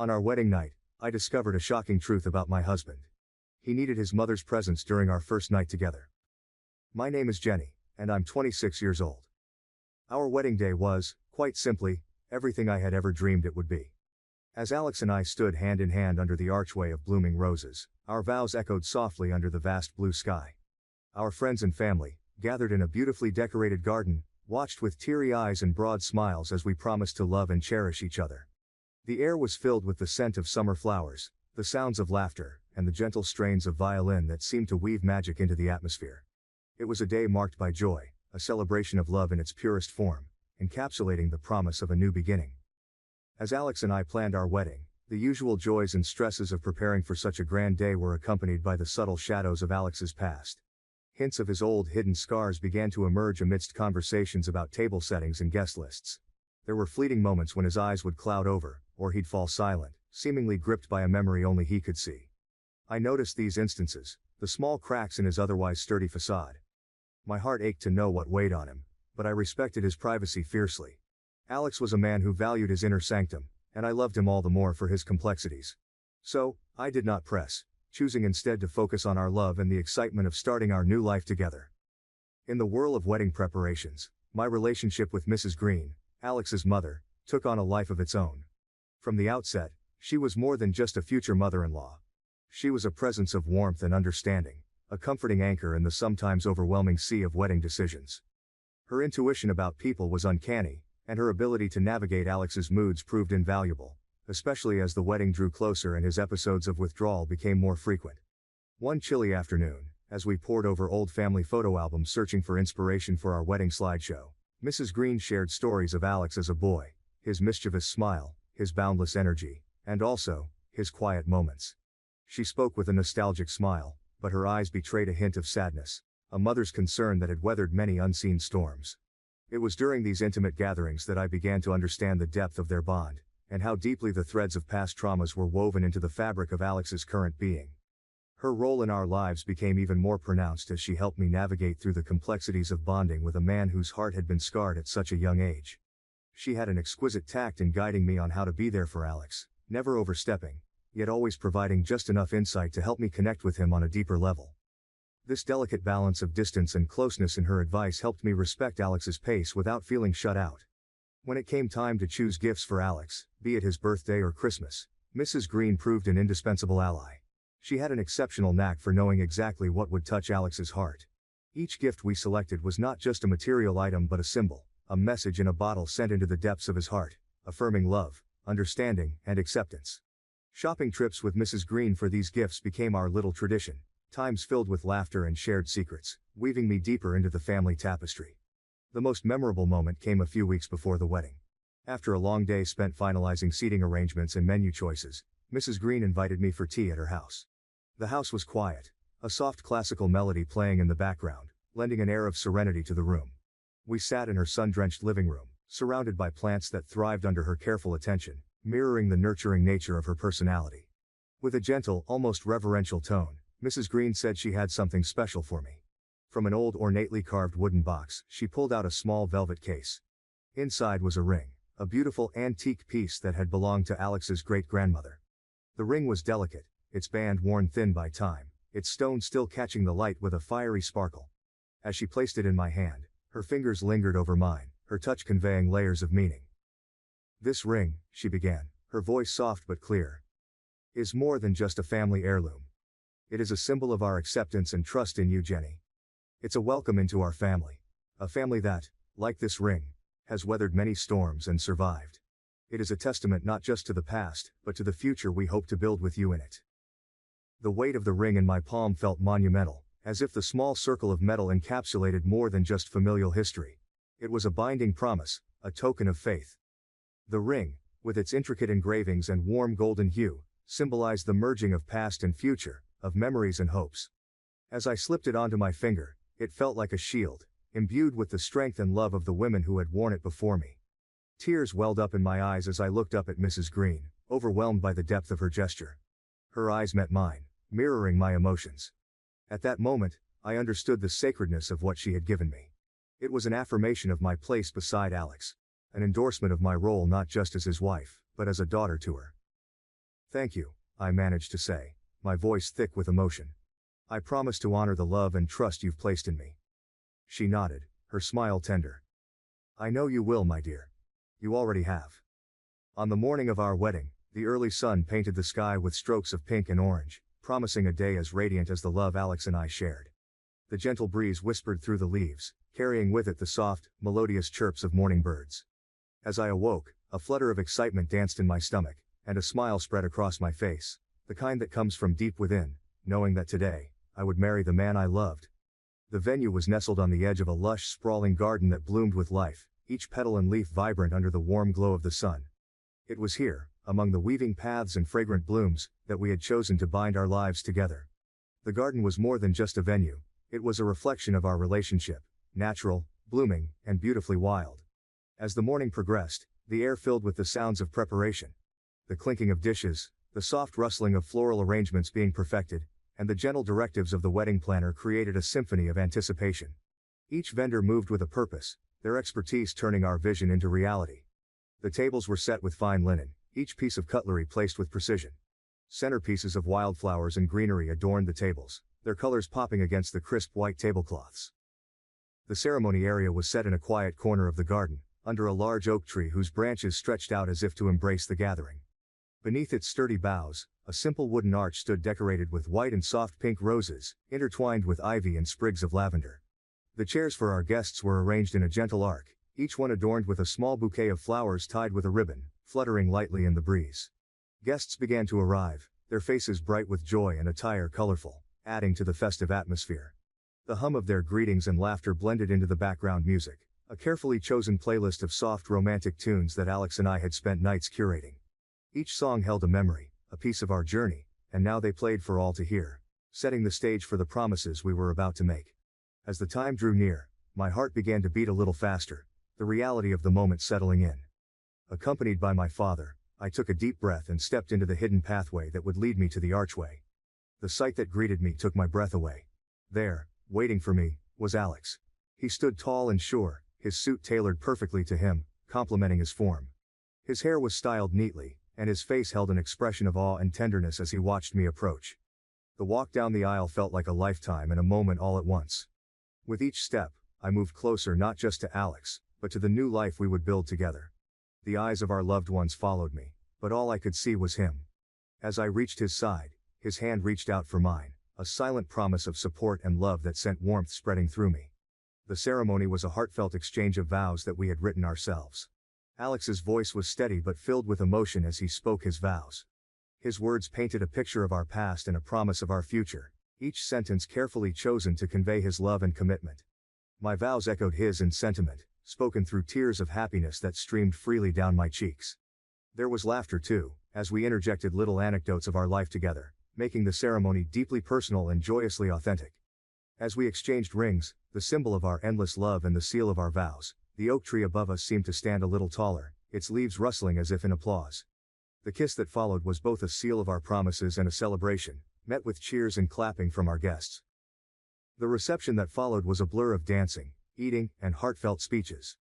On our wedding night, I discovered a shocking truth about my husband. He needed his mother's presence during our first night together. My name is Jenny, and I'm 26 years old. Our wedding day was, quite simply, everything I had ever dreamed it would be. As Alex and I stood hand in hand under the archway of blooming roses, our vows echoed softly under the vast blue sky. Our friends and family, gathered in a beautifully decorated garden, watched with teary eyes and broad smiles as we promised to love and cherish each other. The air was filled with the scent of summer flowers, the sounds of laughter, and the gentle strains of violin that seemed to weave magic into the atmosphere. It was a day marked by joy, a celebration of love in its purest form, encapsulating the promise of a new beginning. As Alex and I planned our wedding, the usual joys and stresses of preparing for such a grand day were accompanied by the subtle shadows of Alex's past. Hints of his old hidden scars began to emerge amidst conversations about table settings and guest lists. There were fleeting moments when his eyes would cloud over, or he'd fall silent, seemingly gripped by a memory only he could see. I noticed these instances, the small cracks in his otherwise sturdy facade. My heart ached to know what weighed on him, but I respected his privacy fiercely. Alex was a man who valued his inner sanctum, and I loved him all the more for his complexities. So, I did not press, choosing instead to focus on our love and the excitement of starting our new life together. In the whirl of wedding preparations, my relationship with Mrs. Green, Alex's mother, took on a life of its own. From the outset, she was more than just a future mother-in-law. She was a presence of warmth and understanding, a comforting anchor in the sometimes overwhelming sea of wedding decisions. Her intuition about people was uncanny, and her ability to navigate Alex's moods proved invaluable, especially as the wedding drew closer and his episodes of withdrawal became more frequent. One chilly afternoon, as we pored over old family photo albums searching for inspiration for our wedding slideshow, Mrs. Green shared stories of Alex as a boy, his mischievous smile, his boundless energy, and also, his quiet moments. She spoke with a nostalgic smile, but her eyes betrayed a hint of sadness, a mother's concern that had weathered many unseen storms. It was during these intimate gatherings that I began to understand the depth of their bond, and how deeply the threads of past traumas were woven into the fabric of Alex's current being. Her role in our lives became even more pronounced as she helped me navigate through the complexities of bonding with a man whose heart had been scarred at such a young age. She had an exquisite tact in guiding me on how to be there for Alex, never overstepping, yet always providing just enough insight to help me connect with him on a deeper level. This delicate balance of distance and closeness in her advice helped me respect Alex's pace without feeling shut out. When it came time to choose gifts for Alex, be it his birthday or Christmas, Mrs. Green proved an indispensable ally. She had an exceptional knack for knowing exactly what would touch Alex's heart. Each gift we selected was not just a material item but a symbol, a message in a bottle sent into the depths of his heart, affirming love, understanding, and acceptance. Shopping trips with Mrs. Green for these gifts became our little tradition, times filled with laughter and shared secrets, weaving me deeper into the family tapestry. The most memorable moment came a few weeks before the wedding. After a long day spent finalizing seating arrangements and menu choices, Mrs. Green invited me for tea at her house. The house was quiet, a soft classical melody playing in the background, lending an air of serenity to the room. We sat in her sun-drenched living room, surrounded by plants that thrived under her careful attention, mirroring the nurturing nature of her personality. With a gentle, almost reverential tone, Mrs. Green said she had something special for me. From an old ornately carved wooden box, she pulled out a small velvet case. Inside was a ring, a beautiful antique piece that had belonged to Alex's great-grandmother. The ring was delicate, its band worn thin by time, its stone still catching the light with a fiery sparkle. As she placed it in my hand, her fingers lingered over mine, her touch conveying layers of meaning. "This ring," she began, her voice soft but clear, "is more than just a family heirloom. It is a symbol of our acceptance and trust in you, Jenny. It's a welcome into our family. A family that, like this ring, has weathered many storms and survived. It is a testament not just to the past, but to the future we hope to build with you in it." The weight of the ring in my palm felt monumental, as if the small circle of metal encapsulated more than just familial history. It was a binding promise, a token of faith. The ring, with its intricate engravings and warm golden hue, symbolized the merging of past and future, of memories and hopes. As I slipped it onto my finger, it felt like a shield, imbued with the strength and love of the women who had worn it before me. Tears welled up in my eyes as I looked up at Mrs. Green, overwhelmed by the depth of her gesture. Her eyes met mine, mirroring my emotions. At that moment, I understood the sacredness of what she had given me. It was an affirmation of my place beside Alex, an endorsement of my role not just as his wife, but as a daughter to her. Thank you, I managed to say, my voice thick with emotion. I promise to honor the love and trust you've placed in me. She nodded, her smile tender. I know you will, my dear. You already have. On the morning of our wedding, the early sun painted the sky with strokes of pink and orange, promising a day as radiant as the love Alex and I shared. The gentle breeze whispered through the leaves, carrying with it the soft, melodious chirps of morning birds. As I awoke, a flutter of excitement danced in my stomach, and a smile spread across my face, the kind that comes from deep within, knowing that today, I would marry the man I loved. The venue was nestled on the edge of a lush, sprawling garden that bloomed with life, each petal and leaf vibrant under the warm glow of the sun. It was here, among the weaving paths and fragrant blooms, that we had chosen to bind our lives together. The garden was more than just a venue, it was a reflection of our relationship, natural, blooming, and beautifully wild. As the morning progressed, the air filled with the sounds of preparation. The clinking of dishes, the soft rustling of floral arrangements being perfected, and the gentle directives of the wedding planner created a symphony of anticipation. Each vendor moved with a purpose, their expertise turning our vision into reality. The tables were set with fine linen, each piece of cutlery placed with precision. Centerpieces of wildflowers and greenery adorned the tables, their colors popping against the crisp white tablecloths. The ceremony area was set in a quiet corner of the garden, under a large oak tree whose branches stretched out as if to embrace the gathering. Beneath its sturdy boughs, a simple wooden arch stood decorated with white and soft pink roses, intertwined with ivy and sprigs of lavender. The chairs for our guests were arranged in a gentle arc, each one adorned with a small bouquet of flowers tied with a ribbon, fluttering lightly in the breeze. Guests began to arrive, their faces bright with joy and attire colorful, adding to the festive atmosphere. The hum of their greetings and laughter blended into the background music, a carefully chosen playlist of soft romantic tunes that Alex and I had spent nights curating. Each song held a memory, a piece of our journey, and now they played for all to hear, setting the stage for the promises we were about to make. As the time drew near, my heart began to beat a little faster, the reality of the moment settling in. Accompanied by my father, I took a deep breath and stepped into the hidden pathway that would lead me to the archway. The sight that greeted me took my breath away. There, waiting for me, was Alex. He stood tall and sure, his suit tailored perfectly to him, complementing his form. His hair was styled neatly, and his face held an expression of awe and tenderness as he watched me approach. The walk down the aisle felt like a lifetime and a moment all at once. With each step, I moved closer not just to Alex, but to the new life we would build together. The eyes of our loved ones followed me, but all I could see was him. As I reached his side, his hand reached out for mine, a silent promise of support and love that sent warmth spreading through me. The ceremony was a heartfelt exchange of vows that we had written ourselves. Alex's voice was steady but filled with emotion as he spoke his vows. His words painted a picture of our past and a promise of our future, each sentence carefully chosen to convey his love and commitment. My vows echoed his in sentiment, spoken through tears of happiness that streamed freely down my cheeks. There was laughter too, as we interjected little anecdotes of our life together, making the ceremony deeply personal and joyously authentic. As we exchanged rings, the symbol of our endless love and the seal of our vows, the oak tree above us seemed to stand a little taller, its leaves rustling as if in applause. The kiss that followed was both a seal of our promises and a celebration, met with cheers and clapping from our guests. The reception that followed was a blur of dancing, eating, and heartfelt speeches.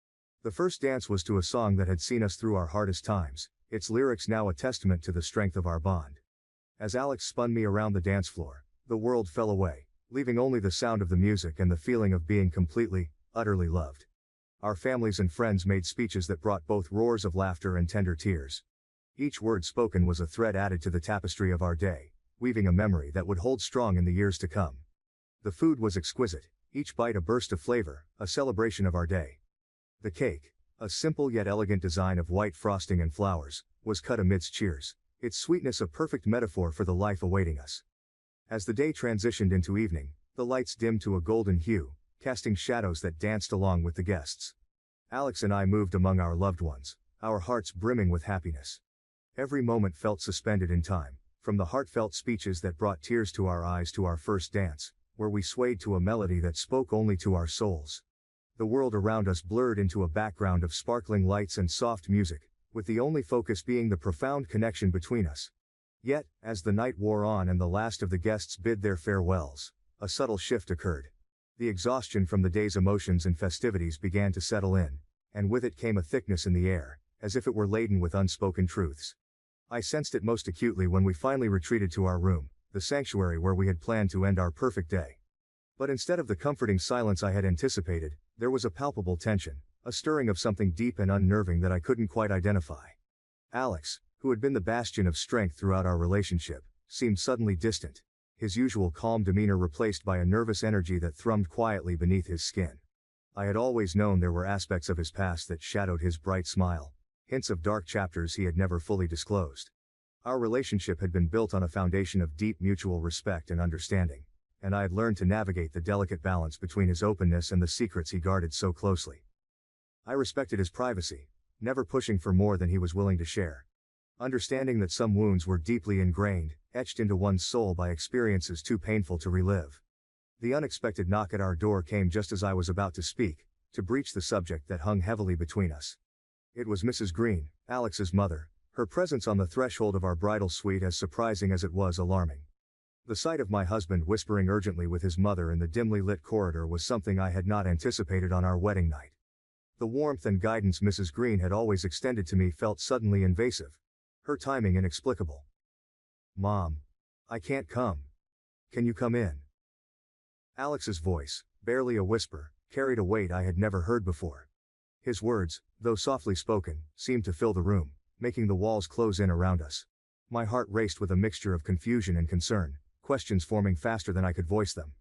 The first dance was to a song that had seen us through our hardest times, its lyrics now a testament to the strength of our bond. As Alex spun me around the dance floor, the world fell away, leaving only the sound of the music and the feeling of being completely, utterly loved. Our families and friends made speeches that brought both roars of laughter and tender tears. Each word spoken was a thread added to the tapestry of our day, weaving a memory that would hold strong in the years to come. The food was exquisite, each bite a burst of flavor, a celebration of our day. The cake, a simple yet elegant design of white frosting and flowers, was cut amidst cheers, its sweetness a perfect metaphor for the life awaiting us. As the day transitioned into evening, the lights dimmed to a golden hue, casting shadows that danced along with the guests. Alex and I moved among our loved ones, our hearts brimming with happiness. Every moment felt suspended in time, from the heartfelt speeches that brought tears to our eyes to our first dance, where we swayed to a melody that spoke only to our souls. The world around us blurred into a background of sparkling lights and soft music, with the only focus being the profound connection between us. Yet, as the night wore on and the last of the guests bid their farewells, a subtle shift occurred. The exhaustion from the day's emotions and festivities began to settle in, and with it came a thickness in the air, as if it were laden with unspoken truths. I sensed it most acutely when we finally retreated to our room, the sanctuary where we had planned to end our perfect day. But instead of the comforting silence I had anticipated, there was a palpable tension, a stirring of something deep and unnerving that I couldn't quite identify. Alex, who had been the bastion of strength throughout our relationship, seemed suddenly distant, his usual calm demeanor replaced by a nervous energy that thrummed quietly beneath his skin. I had always known there were aspects of his past that shadowed his bright smile, hints of dark chapters he had never fully disclosed. Our relationship had been built on a foundation of deep mutual respect and understanding, and I had learned to navigate the delicate balance between his openness and the secrets he guarded so closely. I respected his privacy, never pushing for more than he was willing to share. Understanding that some wounds were deeply ingrained, etched into one's soul by experiences too painful to relive. The unexpected knock at our door came just as I was about to speak, to breach the subject that hung heavily between us. It was Mrs. Green, Alex's mother, her presence on the threshold of our bridal suite as surprising as it was alarming. The sight of my husband whispering urgently with his mother in the dimly lit corridor was something I had not anticipated on our wedding night. The warmth and guidance Mrs. Green had always extended to me felt suddenly invasive. Her timing inexplicable. "Mom. I can't come. Can you come in?" Alex's voice, barely a whisper, carried a weight I had never heard before. His words, though softly spoken, seemed to fill the room, making the walls close in around us. My heart raced with a mixture of confusion and concern, questions forming faster than I could voice them.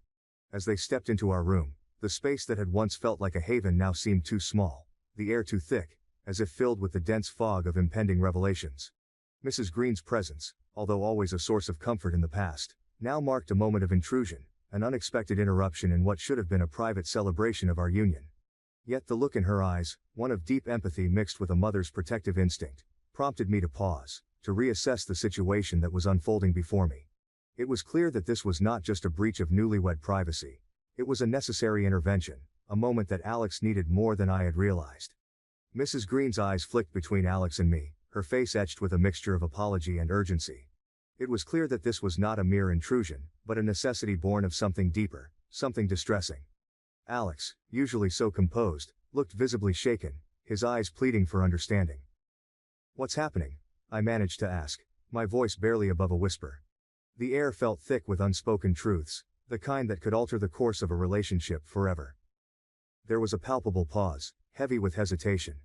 As they stepped into our room, the space that had once felt like a haven now seemed too small, the air too thick, as if filled with the dense fog of impending revelations. Mrs. Green's presence, although always a source of comfort in the past, now marked a moment of intrusion, an unexpected interruption in what should have been a private celebration of our union. Yet the look in her eyes, one of deep empathy mixed with a mother's protective instinct, prompted me to pause, to reassess the situation that was unfolding before me. It was clear that this was not just a breach of newlywed privacy. It was a necessary intervention, a moment that Alex needed more than I had realized. Mrs. Green's eyes flicked between Alex and me, her face etched with a mixture of apology and urgency. It was clear that this was not a mere intrusion, but a necessity born of something deeper, something distressing. Alex, usually so composed, looked visibly shaken, his eyes pleading for understanding. "What's happening?" I managed to ask, my voice barely above a whisper. The air felt thick with unspoken truths, the kind that could alter the course of a relationship forever. There was a palpable pause, heavy with hesitation.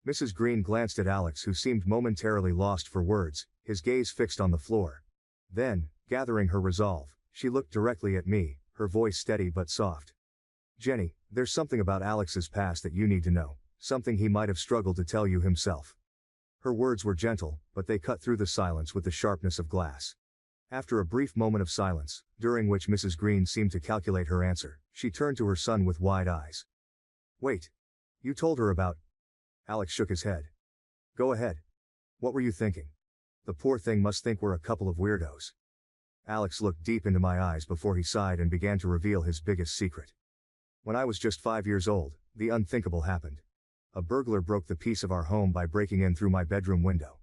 Mrs. Green glanced at Alex, who seemed momentarily lost for words, his gaze fixed on the floor. Then, gathering her resolve, she looked directly at me, her voice steady but soft. "Jenny, there's something about Alex's past that you need to know, something he might have struggled to tell you himself." Her words were gentle, but they cut through the silence with the sharpness of glass. After a brief moment of silence, during which Mrs. Green seemed to calculate her answer, she turned to her son with wide eyes. "Wait. You told her about..." Alex shook his head. "Go ahead. What were you thinking? The poor thing must think we're a couple of weirdos." Alex looked deep into my eyes before he sighed and began to reveal his biggest secret. "When I was just 5 years old, the unthinkable happened. A burglar broke the peace of our home by breaking in through my bedroom window.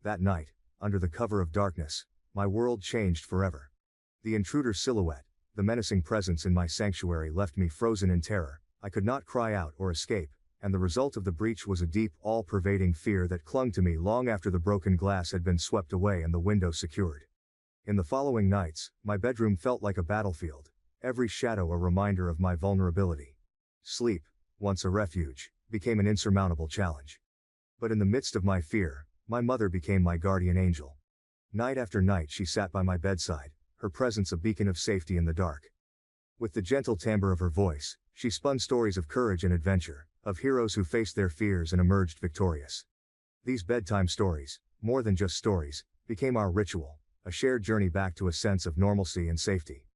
That night, under the cover of darkness, my world changed forever. The intruder's silhouette, the menacing presence in my sanctuary left me frozen in terror. I could not cry out or escape, and the result of the breach was a deep, all-pervading fear that clung to me long after the broken glass had been swept away and the window secured. In the following nights, my bedroom felt like a battlefield, every shadow a reminder of my vulnerability. Sleep, once a refuge, became an insurmountable challenge. But in the midst of my fear, my mother became my guardian angel. Night after night she sat by my bedside, her presence a beacon of safety in the dark. With the gentle timbre of her voice, she spun stories of courage and adventure, of heroes who faced their fears and emerged victorious. These bedtime stories, more than just stories, became our ritual, a shared journey back to a sense of normalcy and safety.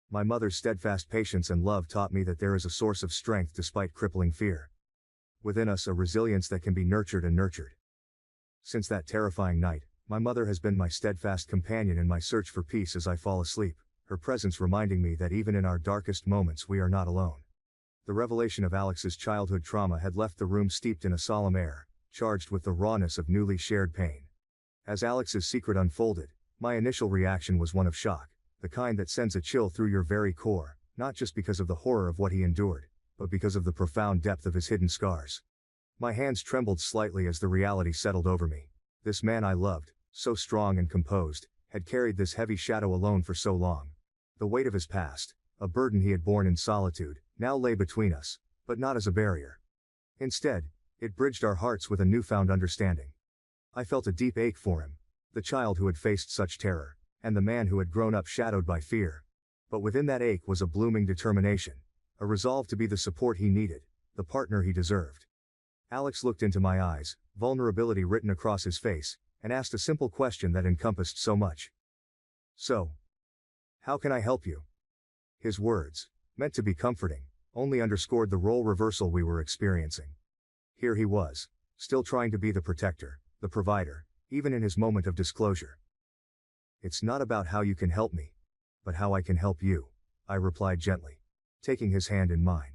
My mother's steadfast patience and love taught me that there is a source of strength despite crippling fear. Within us a resilience that can be nurtured and nurtured. Since that terrifying night, my mother has been my steadfast companion in my search for peace as I fall asleep, her presence reminding me that even in our darkest moments we are not alone. The revelation of Alex's childhood trauma had left the room steeped in a solemn air, charged with the rawness of newly shared pain. As Alex's secret unfolded, my initial reaction was one of shock, the kind that sends a chill through your very core, not just because of the horror of what he endured, but because of the profound depth of his hidden scars. My hands trembled slightly as the reality settled over me. This man I loved, so strong and composed, had carried this heavy shadow alone for so long. The weight of his past, a burden he had borne in solitude, now lay between us, but not as a barrier. Instead, it bridged our hearts with a newfound understanding. I felt a deep ache for him, the child who had faced such terror, and the man who had grown up shadowed by fear. But within that ache was a blooming determination, a resolve to be the support he needed, the partner he deserved. Alex looked into my eyes, vulnerability written across his face, and asked a simple question that encompassed so much. "So, how can I help you?" His words, meant to be comforting, only underscored the role reversal we were experiencing. Here he was, still trying to be the protector, the provider, even in his moment of disclosure. "It's not about how you can help me, but how I can help you," I replied gently, taking his hand in mine.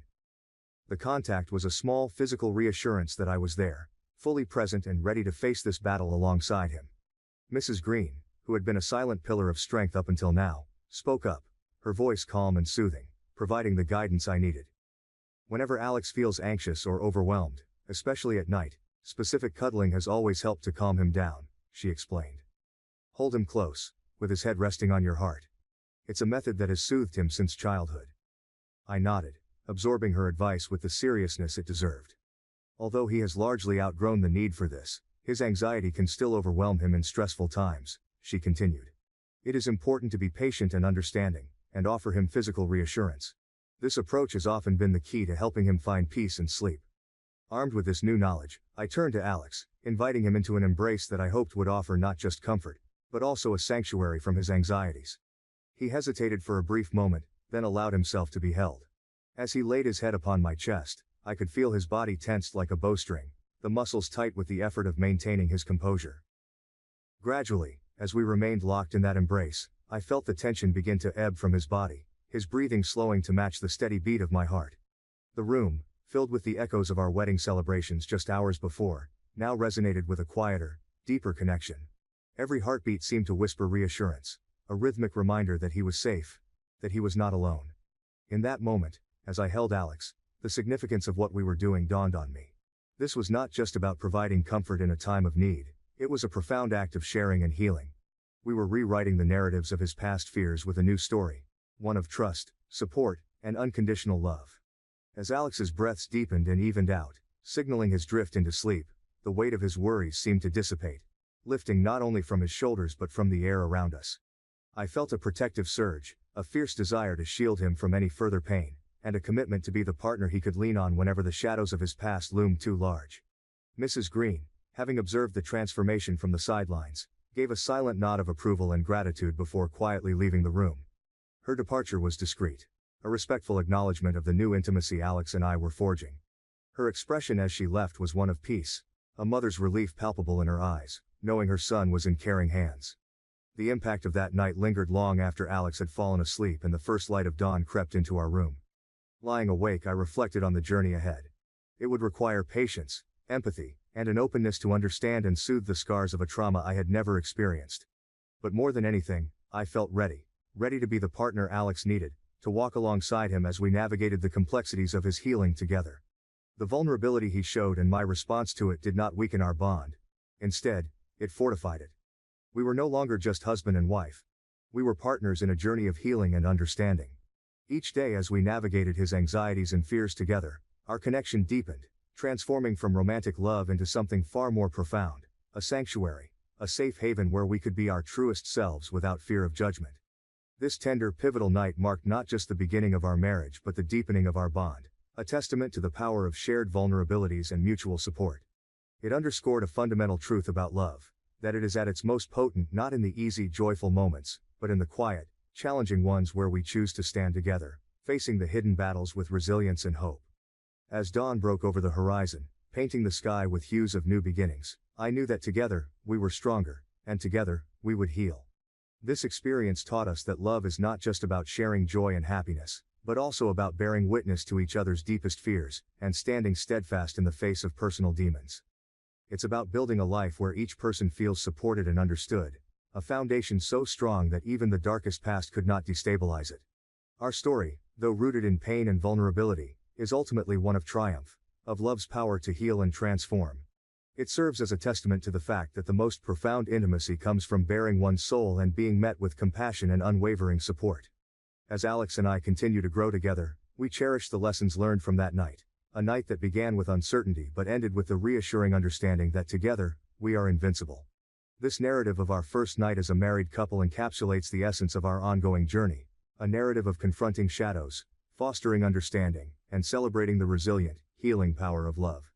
The contact was a small physical reassurance that I was there, fully present and ready to face this battle alongside him. Mrs. Green, who had been a silent pillar of strength up until now, spoke up, her voice calm and soothing, providing the guidance I needed. "Whenever Alex feels anxious or overwhelmed, especially at night, specific cuddling has always helped to calm him down," she explained. "Hold him close, with his head resting on your heart. It's a method that has soothed him since childhood." I nodded, absorbing her advice with the seriousness it deserved. "Although he has largely outgrown the need for this, his anxiety can still overwhelm him in stressful times," she continued. "It is important to be patient and understanding, and offer him physical reassurance. This approach has often been the key to helping him find peace and sleep." Armed with this new knowledge, I turned to Alex, inviting him into an embrace that I hoped would offer not just comfort, but also a sanctuary from his anxieties. He hesitated for a brief moment, then allowed himself to be held. As he laid his head upon my chest, I could feel his body tensed like a bowstring, the muscles tight with the effort of maintaining his composure. Gradually, as we remained locked in that embrace, I felt the tension begin to ebb from his body, his breathing slowing to match the steady beat of my heart. The room, filled with the echoes of our wedding celebrations just hours before, now resonated with a quieter, deeper connection. Every heartbeat seemed to whisper reassurance, a rhythmic reminder that he was safe, that he was not alone. In that moment, as I held Alex, the significance of what we were doing dawned on me. This was not just about providing comfort in a time of need, it was a profound act of sharing and healing. We were rewriting the narratives of his past fears with a new story, one of trust, support, and unconditional love. As Alex's breaths deepened and evened out, signaling his drift into sleep, the weight of his worries seemed to dissipate, lifting not only from his shoulders but from the air around us. I felt a protective surge, a fierce desire to shield him from any further pain, and a commitment to be the partner he could lean on whenever the shadows of his past loomed too large. Mrs. Green, having observed the transformation from the sidelines, gave a silent nod of approval and gratitude before quietly leaving the room. Her departure was discreet, a respectful acknowledgement of the new intimacy Alex and I were forging. Her expression as she left was one of peace, a mother's relief palpable in her eyes, knowing her son was in caring hands. The impact of that night lingered long after Alex had fallen asleep and the first light of dawn crept into our room. Lying awake, I reflected on the journey ahead. It would require patience, empathy, and an openness to understand and soothe the scars of a trauma I had never experienced. But more than anything, I felt ready to be the partner Alex needed, to walk alongside him as we navigated the complexities of his healing together. The vulnerability he showed and my response to it did not weaken our bond. Instead, it fortified it. We were no longer just husband and wife. We were partners in a journey of healing and understanding. Each day as we navigated his anxieties and fears together, our connection deepened, transforming from romantic love into something far more profound, a sanctuary, a safe haven where we could be our truest selves without fear of judgment. This tender, pivotal night marked not just the beginning of our marriage but the deepening of our bond, a testament to the power of shared vulnerabilities and mutual support. It underscored a fundamental truth about love, that it is at its most potent not in the easy, joyful moments, but in the quiet, challenging ones where we choose to stand together, facing the hidden battles with resilience and hope. As dawn broke over the horizon, painting the sky with hues of new beginnings, I knew that together, we were stronger, and together, we would heal. This experience taught us that love is not just about sharing joy and happiness, but also about bearing witness to each other's deepest fears, and standing steadfast in the face of personal demons. It's about building a life where each person feels supported and understood, a foundation so strong that even the darkest past could not destabilize it. Our story, though rooted in pain and vulnerability, is ultimately one of triumph, of love's power to heal and transform. It serves as a testament to the fact that the most profound intimacy comes from baring one's soul and being met with compassion and unwavering support. As Alex and I continue to grow together, we cherish the lessons learned from that night, a night that began with uncertainty but ended with the reassuring understanding that together, we are invincible. This narrative of our first night as a married couple encapsulates the essence of our ongoing journey, a narrative of confronting shadows, fostering understanding, and celebrating the resilient, healing power of love.